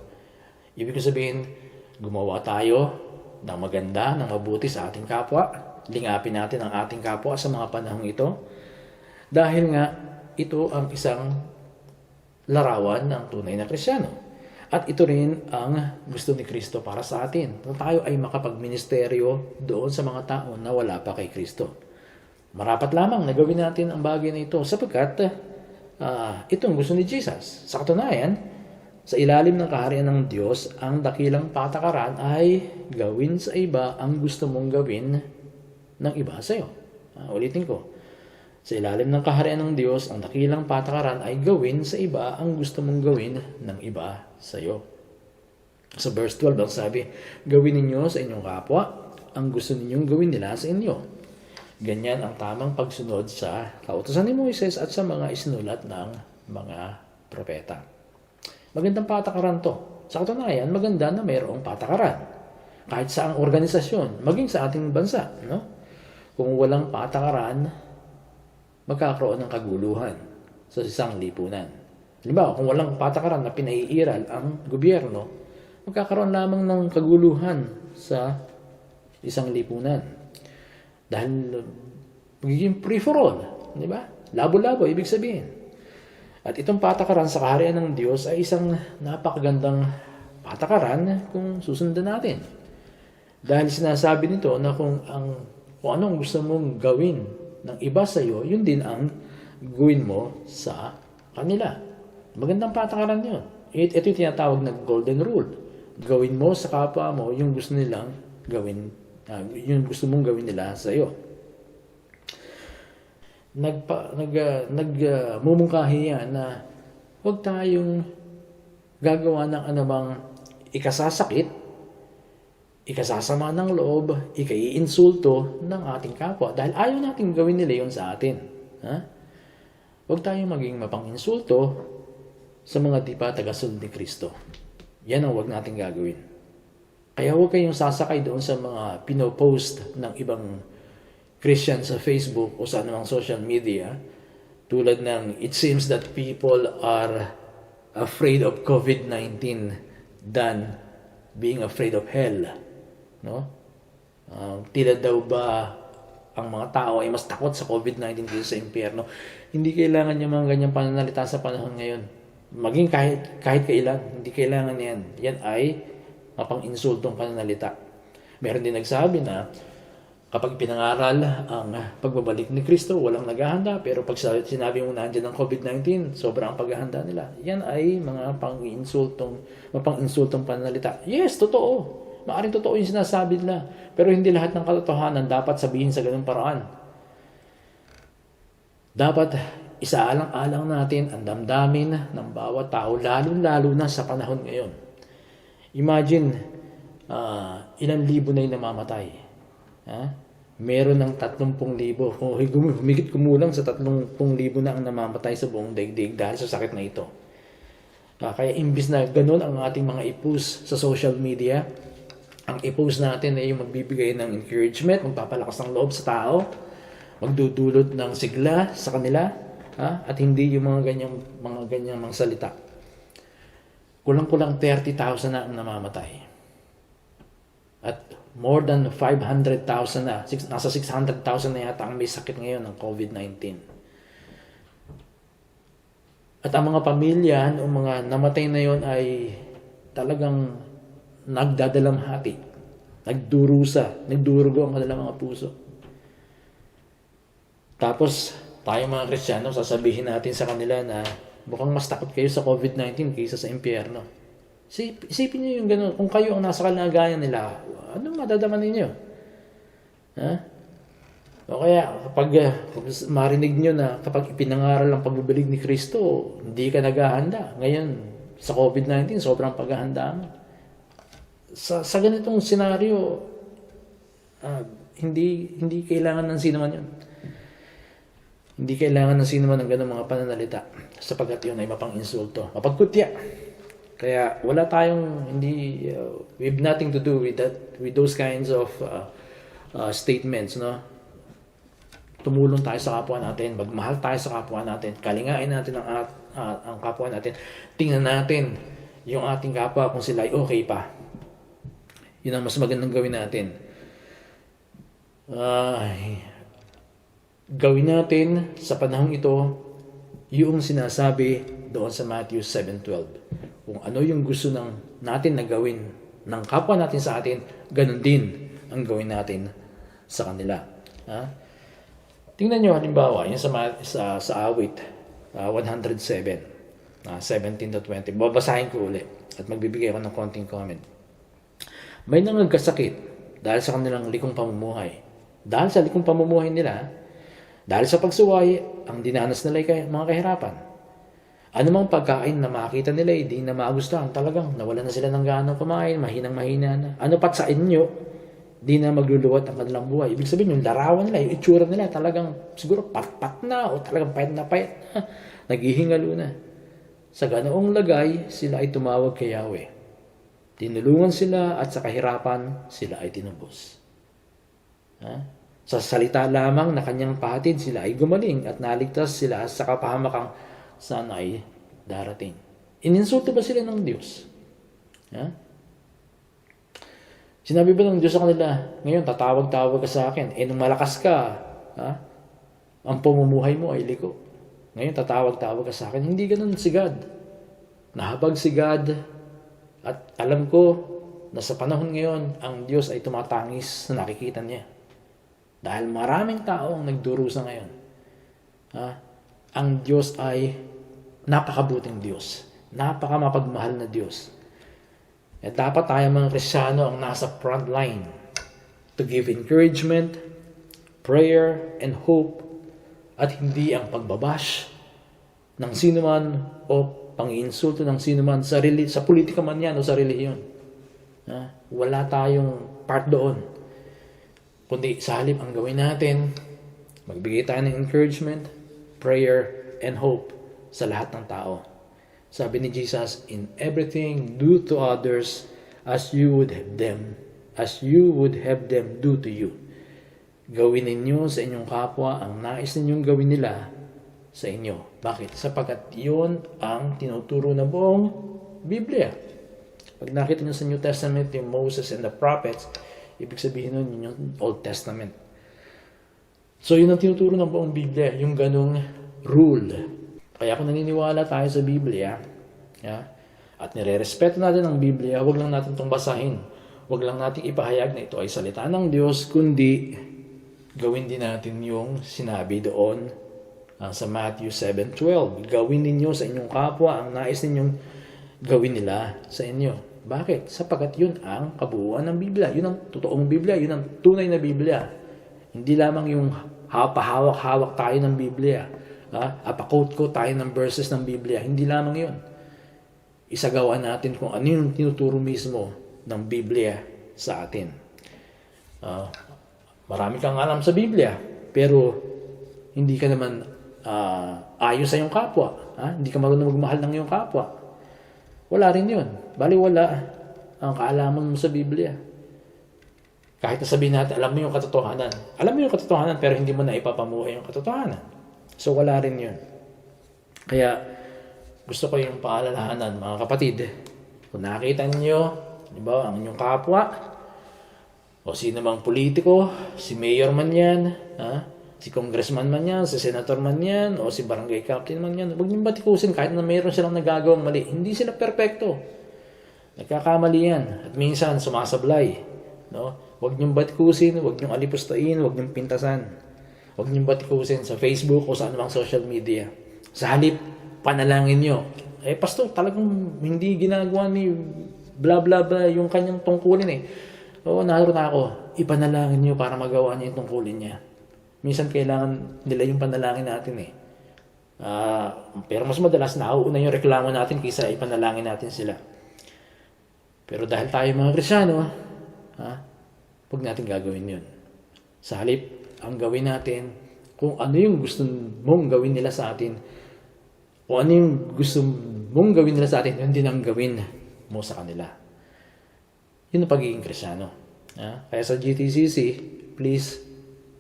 Ibig ko sabihin, gumawa tayo ng maganda, ng mabuti sa ating kapwa. Lingapin natin ang ating kapwa sa mga panahong ito. Dahil nga, ito ang isang larawan ng tunay na Kristiyano. At ito rin ang gusto ni Kristo para sa atin. Na tayo ay makapagministeryo doon sa mga tao na wala pa kay Kristo. Marapat lamang na gawin natin ang bagay na ito sapagkat itong gusto ni Jesus. Sa katunayan, sa ilalim ng kaharian ng Diyos, ang dakilang patakaran ay gawin sa iba ang gusto mong gawin ng iba sa iyo. Ulitin ko. Sa ilalim ng kaharian ng Diyos, ang dakilang patakaran ay gawin sa iba ang gusto mong gawin ng iba sa iyo. Sa verse 12, ang sabi, gawin ninyo sa inyong kapwa ang gusto ninyong gawin nila sa inyo. Ganyan ang tamang pagsunod sa kautusan ni Moises at sa mga isinulat ng mga propeta. Magandang patakaran to. Sa katunayan, maganda na mayroong patakaran. Kahit sa ang organisasyon, maging sa ating bansa. No? Kung walang patakaran, magkakaroon ng kaguluhan sa isang lipunan. Halimbawa, kung walang patakaran na pinaiiral ang gobyerno, magkakaroon lamang ng kaguluhan sa isang lipunan. Dahil magiging free for all. Di ba? Labo-labo, ibig sabihin. At itong patakaran sa kaharian ng Diyos ay isang napakagandang patakaran kung susundan natin. Dahil sinasabi nito na kung anong gusto mong gawin ng iba sa iyo, yun din ang gawin mo sa kanila. Magandang patakaran yun. Ito yung tinatawag na golden rule. Gawin mo sa kapwa mo yung gusto nilang gawin, yung gusto mong gawin nila sa iyo. Mumungkahi yan na huwag tayong gagawa ng anumang ikasasakit, ikasasama ng loob, ikaiinsulto ng ating kapwa dahil ayaw natin gawin nila yun sa atin. Huwag tayong maging mapang-insulto sa mga di pa tagasunod ni Kristo. Yan ang huwag natin gagawin. Kaya huwag kayong sasakay doon sa mga pinopost ng ibang Christian sa Facebook o sa anumang social media tulad ng it seems that people are afraid of COVID-19 than being afraid of hell. No? Tila daw ba ang mga tao ay mas takot sa COVID-19 kaysa sa impyerno? Hindi kailangan yung mga ganyang pananalita sa panahon ngayon. Maging kahit kailan, hindi kailangan yan. Yan ay mapang-insultong pananalita. Meron din nagsabi na kapag pinangaral ang pagbabalik ni Kristo, walang naghahanda. Pero pag sinabi mo nandiyan ang COVID-19, sobrang paghahanda nila. Yan ay mga mapang-insultong pananalita. Yes, totoo. Maaring totoo yung sinasabi nila. Pero hindi lahat ng katotohanan dapat sabihin sa ganung paraan. Dapat isaalang-alang natin ang damdamin ng bawat tao, lalo-lalo na sa panahon ngayon. Imagine, ilang libo na yung namamatay. Meron ng 30,000. Humigit kumulang sa 30,000 na ang namamatay sa buong daigdig dahil sa sakit na ito. Kaya imbis na ganun ang ating mga ipus sa social media, ang ipus natin ay yung magbibigay ng encouragement, magpapalakas ng loob sa tao, magdudulot ng sigla sa kanila, at hindi yung mga ganyang mga salita. Kulang-kulang 30,000 na ang namamatay. At more than 500,000 na, nasa 600,000 na yata ang may sakit ngayon ng COVID-19. At ang mga pamilya o mga namatay na yon ay talagang nagdadalamhati, nagdurugo ang kanilang mga puso. Tapos, tayo mga Kristiyano, sasabihin natin sa kanila na mukhang mas takot kayo sa COVID-19 kaysa sa impyerno. Isipin niyo yung gano'n. Kung kayo ang nasa kalagayan nila, anong madadama ninyo? O kaya, kapag marinig nyo na kapag ipinangaral ang pagbabalik ni Kristo, hindi ka naghahanda. Ngayon, sa COVID-19, sobrang paghahanda mo. Sa ganitong senaryo, hindi kailangan ng sino man yun. Hindi kailangan ng sino man ng ganung mga pananalita sapagkat yun ay mapang-insulto, mapagkutya. Kaya wala tayong we have nothing to do with those kinds of statements, no? Tumulong tayo sa kapwa natin, magmahal tayo sa kapwa natin, kalingain natin ang kapwa natin, tingnan natin yung ating kapwa kung sila ay okay pa. Yun ang mas magandang gawin natin. Gawin natin sa panahong ito yung sinasabi doon sa Matthew 7:12. Kung ano yung gusto natin na gawin ng kapwa natin sa atin, ganun din ang gawin natin sa kanila. Tingnan nyo halimbawa, yung sa awit 107, 17-20. Babasahin ko ulit at magbibigay ako ng konting comment. May nangagkasakit dahil sa kanilang likong pamumuhay. Dahil sa likong pamumuhay nila, dahil sa pagsuway, ang dinanas nila ay mga kahirapan. Anumang pagkain na makita nila, hindi na magustuhan. Talagang nawala na sila ng ganang kumain, mahinang-mahina na. Ano pat sa inyo, di na magluluwat ang kanilang buhay. Ibig sabihin, yung larawan nila, yung itsura nila, talagang siguro pat-pat na o talagang payat na. Naghihingalo na. Sa ganoong lagay, sila ay tumawag kay Yahweh. Tinulungan sila at sa kahirapan, sila ay tinubos. Sa salita lamang na kanyang pahatid, sila ay gumaling at naligtas sila sa kapahamakang sana ay darating. Ininsulto ba sila ng Diyos? Sinabi ba ng Diyos sa kanila, ngayon tatawag-tawag ka sa akin, nung malakas ka, ang pamumuhay mo ay liko. Ngayon tatawag-tawag ka sa akin. Hindi ganun si God. Nahabag si God. At alam ko na sa panahon ngayon, ang Diyos ay tumatangis na nakikita niya. Dahil maraming tao ang nagdurusa ngayon. Ang Diyos ay napakabuting Diyos. Napakamapagmahal na Diyos. At dapat tayo mga Kristiyano ang nasa front line to give encouragement, prayer, and hope at hindi ang pagbabash ng sinuman o pang-iinsulto ng sinuman sa politika man yan o sa relihiyon. Wala tayong part doon. Kundi sa halip ang gawin natin, magbigay tayo ng encouragement, prayer, and hope sa lahat ng tao. Sabi ni Jesus, in everything do to others as you would have them do to you. Gawin ninyo sa inyong kapwa ang nais ninyong gawin nila sa inyo. Bakit? Sapagkat yun ang tinuturo ng buong Biblia. Pag nakita nyo sa New Testament yung Moses and the prophets, ibig sabihin nun yun yung Old Testament. So yun ang tinuturo ng buong Biblia, yung ganong rule. Kaya kung naniniwala tayo sa Biblia, at nire-respeto natin ang Biblia, huwag lang natin itong basahin. Huwag lang natin ipahayag na ito ay salita ng Diyos, kundi gawin din natin yung sinabi doon sa Matthew 7:12. Gawin ninyo sa inyong kapwa ang nais ninyong gawin nila sa inyo. Bakit? Sapagkat yun ang kabuuan ng Biblia. Yun ang totoong Biblia. Yun ang tunay na Biblia. Hindi lamang yung pahawak-hawak tayo ng Biblia. Apakot ko tayo ng verses ng Biblia. Hindi lamang yun. Isagawa natin kung ano yung tinuturo mismo ng Biblia sa atin. Marami kang alam sa Biblia, pero hindi ka naman ayos sa iyong kapwa. Hindi ka marunong magmahal ng iyong kapwa. Wala rin yun. Baliwala ang kaalaman mo sa Biblia. Kahit nasabihin natin, alam mo yung katotohanan. Alam mo yung katotohanan, pero hindi mo na ipapamuhay yung katotohanan. So, wala rin yun. Kaya, gusto ko yung paalalahanan, mga kapatid. Kung nakita niyo, di ba, ang inyong kapwa, o sino mang politiko, si mayor man yan, si congressman man yan, si senator man yan, o si barangay captain man yan, huwag niyong batikusin kahit na mayroon silang nagagawang mali. Hindi sila perpekto. Nagkakamali yan. At minsan, sumasablay. No? Huwag niyong batikusin, huwag niyong alipustain, huwag niyong pintasan. Huwag niyong batikusin sa Facebook o sa anumang social media. Sa halip, panalangin niyo. Pastor, talagang hindi ginagawa ni bla bla bla yung kanyang tungkulin Oo, naroon ako. Ipanalangin niyo para magawa niya yung tungkulin niya. Minsan kailangan nila yung panalangin natin pero mas madalas nauuna yung reklamo natin kaysa ipanalangin natin sila. Pero dahil tayo mga Kristiyano, huwag natin gagawin yun. Sa halip, ang gawin natin, kung ano yung gusto mong gawin nila sa atin, kung ano yung gusto mong gawin nila sa atin, yun din ang gawin mo sa kanila. Yun ang pagiging Kristiyano. Kaya sa GTCC, please,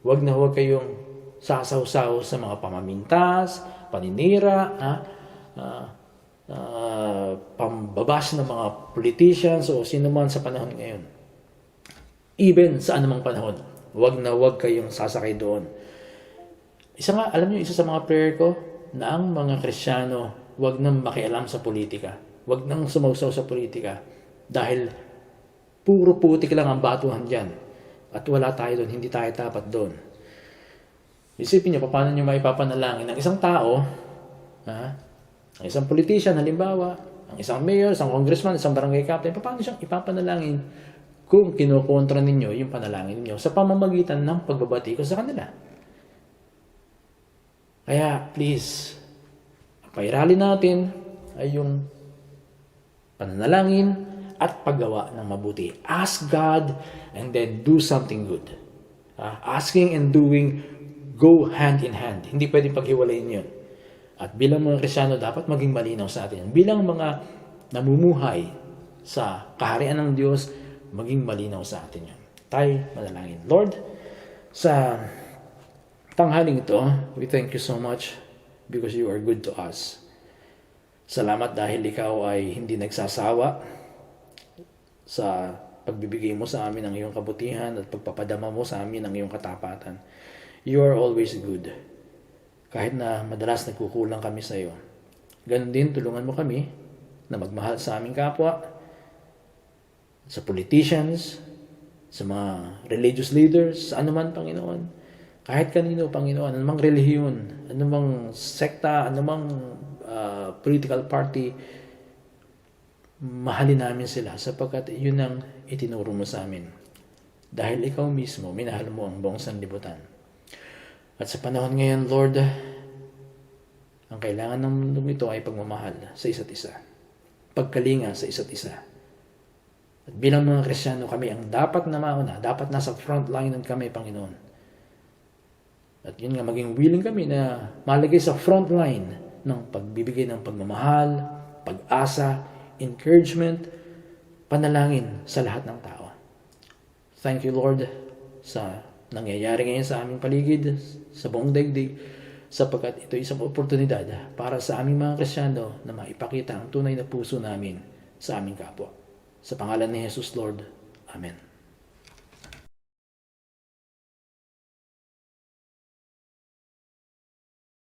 huwag kayong sasaw-saw sa mga pamamintas, paninira, pambabas ng mga politicians o sino man sa panahon ngayon. Even sa anumang panahon, huwag kayong sasakay doon. Alam niyo, isa sa mga prayer ko, na ang mga Kristiyano, huwag nang makialam sa politika. Huwag nang sumausaw sa politika. Dahil puro putik lang ang batuhan dyan. At wala tayo doon, hindi tayo dapat doon. Isipin niyo, paano niyo maipapanalangin ang isang tao, ang isang politician, halimbawa, ang isang mayor, isang congressman, isang barangay captain, paano siyang ipapanalangin kung kinukontra ninyo yung panalangin ninyo sa pamamagitan ng pagbabati ko sa kanila? Kaya, please, pairali natin ay yung pananalangin at paggawa ng mabuti. Ask God and then do something good. Asking and doing go hand in hand. Hindi pwedeng paghiwalayin yun. At bilang mga Kristiyano, dapat maging malinaw sa atin. Bilang mga namumuhay sa kaharian ng Diyos, maging malinaw sa atin yun. Tayo manalangin. Lord, sa tanghaling ito, we thank you so much because you are good to us. Salamat dahil ikaw ay hindi nagsasawa sa pagbibigay mo sa amin ng iyong kabutihan at pagpapadama mo sa amin ng iyong katapatan. You are always good. Kahit na madalas nagkukulang kami sa iyo. Ganon din, tulungan mo kami na magmahal sa aming kapwa, sa politicians, sa mga religious leaders, sa anuman, Panginoon. Kahit kanino, Panginoon, anumang relihiyon, anumang sekta, anumang political party, mahalin namin sila sapagkat yun ang itinuro mo sa amin. Dahil ikaw mismo, minahal mo ang buong sanlibutan. At sa panahon ngayon, Lord, ang kailangan ng mundong ito ay pagmamahal sa isa't isa. Pagkalinga sa isa't isa. At bilang mga Kristiyano, kami ang dapat na mauna, dapat nasa front line ng kami, Panginoon. At yun nga, maging willing kami na malagay sa front line ng pagbibigay ng pagmamahal, pag-asa, encouragement, panalangin sa lahat ng tao. Thank you, Lord, sa nangyayari ngayon sa aming paligid, sa buong daigdig, sapagkat ito ay isang oportunidad para sa aming mga Kristiyano na maipakita ang tunay na puso namin sa aming kapwa. Sa pangalan ni Jesus, Lord. Amen.